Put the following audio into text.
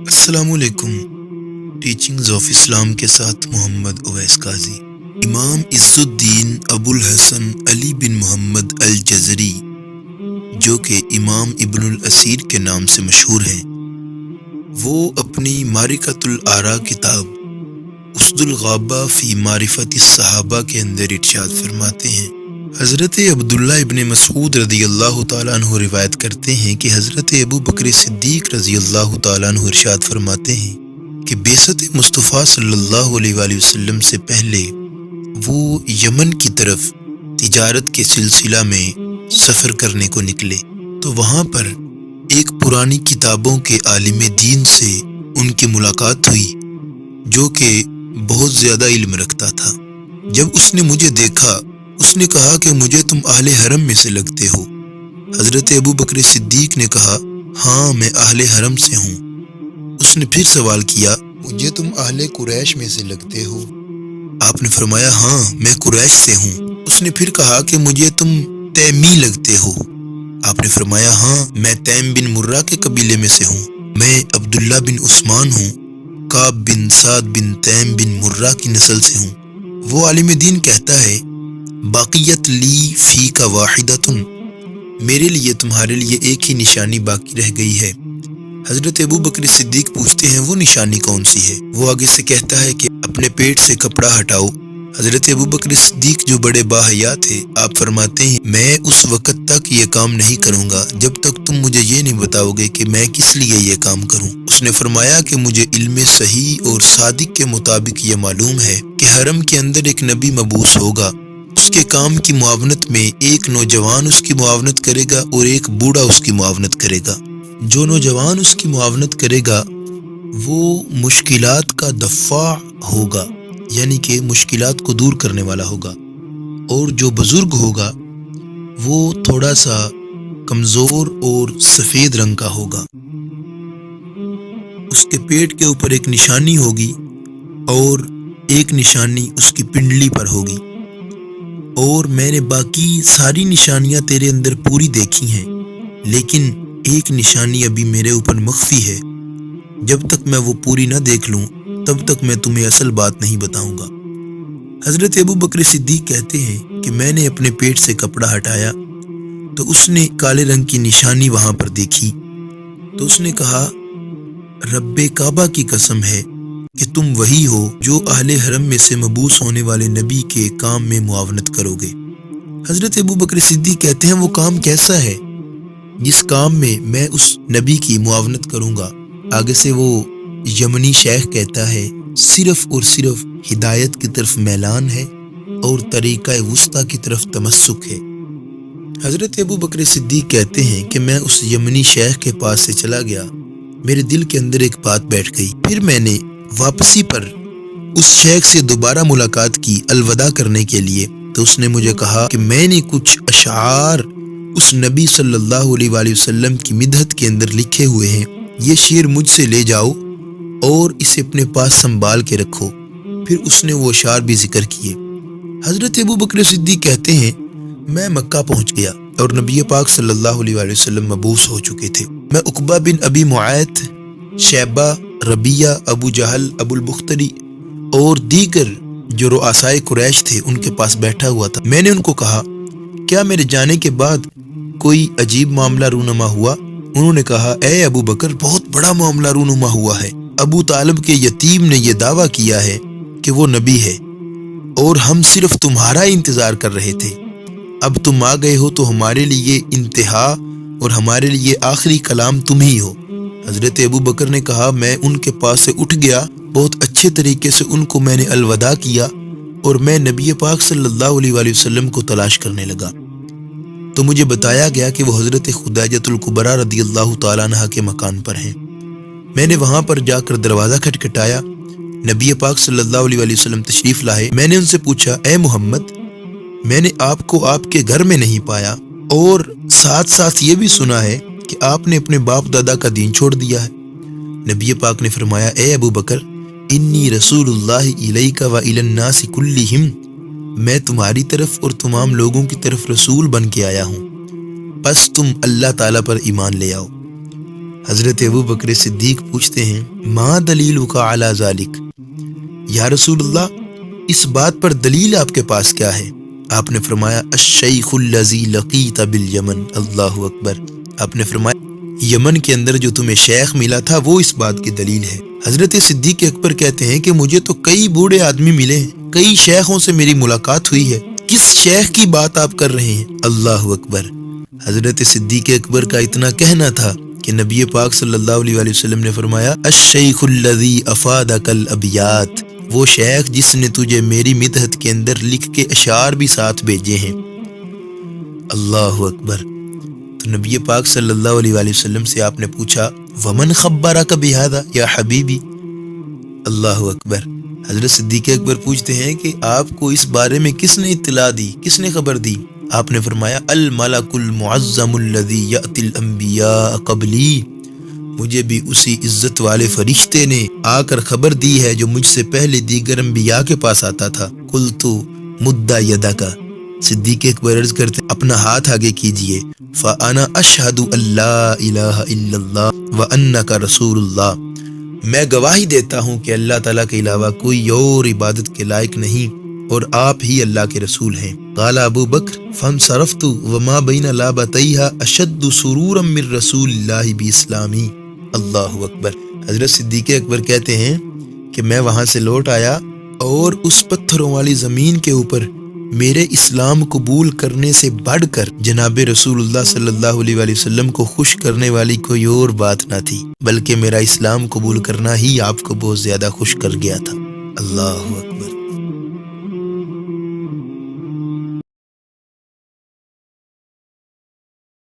السلام علیکم۔ Teachings of اسلام کے ساتھ محمد اویس قاضی۔ امام عز الدین ابو الحسن علی بن محمد الجزری، جو کہ امام ابن الاسیر کے نام سے مشہور ہیں، وہ اپنی معرکۃ الآراء کتاب اسد الغابہ فی معرفت الصحابہ کے اندر ارشاد فرماتے ہیں، حضرت عبداللہ ابن مسعود رضی اللہ تعالیٰ عنہ روایت کرتے ہیں کہ حضرت ابو بکر صدیق رضی اللہ تعالیٰ عنہ ارشاد فرماتے ہیں کہ بعثت مصطفیٰ صلی اللہ علیہ وآلہ وسلم سے پہلے وہ یمن کی طرف تجارت کے سلسلہ میں سفر کرنے کو نکلے، تو وہاں پر ایک پرانی کتابوں کے عالم دین سے ان کی ملاقات ہوئی، جو کہ بہت زیادہ علم رکھتا تھا۔ جب اس نے مجھے دیکھا، اس نے کہا کہ مجھے تم اہل حرم میں سے لگتے ہو۔ حضرت ابو بکر صدیق نے کہا، ہاں میں اہل حرم سے ہوں۔ اس نے پھر سوال کیا، مجھے تم اہل قریش میں سے لگتے ہو؟ آپ نے فرمایا، ہاں میں قریش سے ہوں۔ اس نے پھر کہا کہ مجھے تم تیمی لگتے ہو؟ آپ نے فرمایا، ہاں میں تیم بن مرہ کے قبیلے میں سے ہوں۔ میں عبداللہ بن عثمان ہوں، کعب بن سعد بن تیم بن مرہ کی نسل سے ہوں۔ وہ عالم دین کہتا ہے، باقیت لی فی کا واحدتن، میرے لیے تمہارے لیے ایک ہی نشانی باقی رہ گئی ہے۔ حضرت ابو بکر صدیق پوچھتے ہیں، وہ نشانی کون سی ہے؟ وہ آگے سے کہتا ہے کہ اپنے پیٹ سے کپڑا ہٹاؤ۔ حضرت ابو بکر صدیق جو بڑے باحیا تھے، آپ فرماتے ہیں، میں اس وقت تک یہ کام نہیں کروں گا جب تک تم مجھے یہ نہیں بتاؤ گے کہ میں کس لیے یہ کام کروں۔ اس نے فرمایا کہ مجھے علم صحیح اور صادق کے مطابق یہ معلوم ہے کہ حرم کے اندر ایک نبی مبعوث ہوگا، اس کے کام کی معاونت میں ایک نوجوان اس کی معاونت کرے گا اور ایک بوڑھا اس کی معاونت کرے گا۔ جو نوجوان اس کی معاونت کرے گا وہ مشکلات کا دفاع ہوگا، یعنی کہ مشکلات کو دور کرنے والا ہوگا، اور جو بزرگ ہوگا وہ تھوڑا سا کمزور اور سفید رنگ کا ہوگا۔ اس کے پیٹ کے اوپر ایک نشانی ہوگی اور ایک نشانی اس کی پنڈلی پر ہوگی، اور میں نے باقی ساری نشانیاں تیرے اندر پوری دیکھی ہیں، لیکن ایک نشانی ابھی میرے اوپر مخفی ہے۔ جب تک میں وہ پوری نہ دیکھ لوں تب تک میں تمہیں اصل بات نہیں بتاؤں گا۔ حضرت ابو بکر صدیق کہتے ہیں کہ میں نے اپنے پیٹ سے کپڑا ہٹایا تو اس نے کالے رنگ کی نشانی وہاں پر دیکھی، تو اس نے کہا، رب کعبہ کی قسم ہے کہ تم وہی ہو جو اہل حرم میں سے مبعوث ہونے والے نبی کے کام میں معاونت کرو گے۔ حضرت ابو بکر صدیق کہتے ہیں، وہ کام کیسا ہے جس کام میں میں اس نبی کی معاونت کروں گا؟ آگے سے وہ یمنی شیخ کہتا ہے، صرف اور صرف ہدایت کی طرف میلان ہے اور طریقہ وسطیٰ کی طرف تمسک ہے۔ حضرت ابو بکر صدیق کہتے ہیں کہ میں اس یمنی شیخ کے پاس سے چلا گیا، میرے دل کے اندر ایک بات بیٹھ گئی۔ پھر میں نے واپسی پر اس شیخ سے دوبارہ ملاقات کی الوداع کرنے کے لیے، تو اس نے مجھے کہا کہ میں نے کچھ اشعار اس نبی صلی اللہ علیہ وآلہ وسلم کی مدحت کے اندر لکھے ہوئے ہیں، یہ شعر مجھ سے لے جاؤ اور اسے اپنے پاس سنبھال کے رکھو۔ پھر اس نے وہ اشعار بھی ذکر کیے۔ حضرت ابو بکر صدیق کہتے ہیں، میں مکہ پہنچ گیا اور نبی پاک صلی اللہ علیہ وآلہ وسلم مبعوث ہو چکے تھے۔ میں عقبہ بن ابی معیط، شیبہ، ربیہ، ابو جہل، ابو البختری اور دیگر جو رؤسائے قریش تھے ان کے پاس بیٹھا ہوا تھا۔ میں نے ان کو کہا، کیا میرے جانے کے بعد کوئی عجیب معاملہ رونما ہوا؟ انہوں نے کہا، اے ابو بکر، بہت بڑا معاملہ رونما ہوا ہے۔ ابو طالب کے یتیم نے یہ دعویٰ کیا ہے کہ وہ نبی ہے، اور ہم صرف تمہارا انتظار کر رہے تھے۔ اب تم آ گئے ہو تو ہمارے لیے انتہا اور ہمارے لیے آخری کلام تم ہی ہو۔ حضرت ابو بکر نے کہا، میں ان کے پاس سے اٹھ گیا، بہت اچھے طریقے سے ان کو میں نے الوداع کیا، اور میں نبی پاک صلی اللہ علیہ وآلہ وسلم کو تلاش کرنے لگا، تو مجھے بتایا گیا کہ وہ حضرت خدیجہ الکبریٰ رضی اللہ تعالیٰ عنہ کے مکان پر ہیں۔ میں نے وہاں پر جا کر دروازہ کھٹکھٹایا، نبی پاک صلی اللہ علیہ وآلہ وسلم تشریف لائے۔ میں نے ان سے پوچھا، اے محمد، میں نے آپ کو آپ کے گھر میں نہیں پایا، اور ساتھ ساتھ یہ بھی سنا ہے کہ آپ نے اپنے باپ دادا کا دین چھوڑ دیا ہے۔ نبی پاک نے فرمایا، اے ابو بکر، انی رسول اللہ الیک و الی الناس کلہم، میں تمہاری طرف اور تمام لوگوں کی طرف رسول بن کے آیا ہوں، پس تم اللہ تعالیٰ پر ایمان لے آؤ۔ حضرت ابو بکر صدیق پوچھتے ہیں ما دلیلک علی ذالک، یا رسول اللہ اس بات پر دلیل آپ کے پاس کیا ہے؟ آپ نے فرمایا الشیخ الذی لقیت بالیمن، اللہ اکبر۔ آپ نے فرمایا یمن کے اندر جو تمہیں شیخ ملا تھا وہ اس بات کی دلیل ہے۔ حضرت صدیق اکبر کہتے ہیں کہ مجھے تو کئی بوڑھے آدمی ملے ہیں، کئی شیخوں سے میری ملاقات ہوئی ہے، کس شیخ کی بات آپ کر رہے ہیں؟ اللہ اکبر۔ حضرت صدیق اکبر کا اتنا کہنا تھا کہ نبی پاک صلی اللہ علیہ وآلہ وسلم نے فرمایا الشیخ الذی افادک الابیات، وہ شیخ جس نے تجھے میری مدحت کے اندر لکھ کے اشعار بھی ساتھ بھیجے ہیں۔ اللہ اکبر۔ تو نبی پاک صلی اللہ علیہ وآلہ وسلم سے آپ نے پوچھا ومن خبرک بہذا یا حبیبی، اللہ اکبر۔ حضرت صدیق اکبر پوچھتے ہیں کہ آپ کو اس بارے میں کس نے اطلاع دی، کس نے خبر دی؟ آپ نے فرمایا الملک المعظم الذی یأتی الانبیاء قبلی، مجھے بھی اسی عزت والے فرشتے نے آ کر خبر دی ہے جو مجھ سے پہلے دیگر انبیاء کے پاس آتا تھا۔ قلت مد یدک، صدیق اکبر عرض کرتے اپنا ہاتھ آگے کیجئے، فانا اشہد ان لا الہ الا اللہ وانک رسول اللہ، میں گواہی دیتا ہوں کہ اللہ تعالیٰ کے علاوہ کوئی اور عبادت کے لائق نہیں اور آپ ہی اللہ کے رسول ہیں۔ قال ابو بکر فانصرفت وما بین لابتیہا اشد سرورا من رسول اللہ باسلامی، اللہ اکبر۔ حضرت صدیق اکبر کہتے ہیں کہ میں وہاں سے لوٹ آیا اور اس پتھروں والی زمین کے اوپر میرے اسلام قبول کرنے سے بڑھ کر جناب رسول اللہ صلی اللہ علیہ وآلہ وسلم کو خوش کرنے والی کوئی اور بات نہ تھی، بلکہ میرا اسلام قبول کرنا ہی آپ کو بہت زیادہ خوش کر گیا تھا۔ اللہ اکبر۔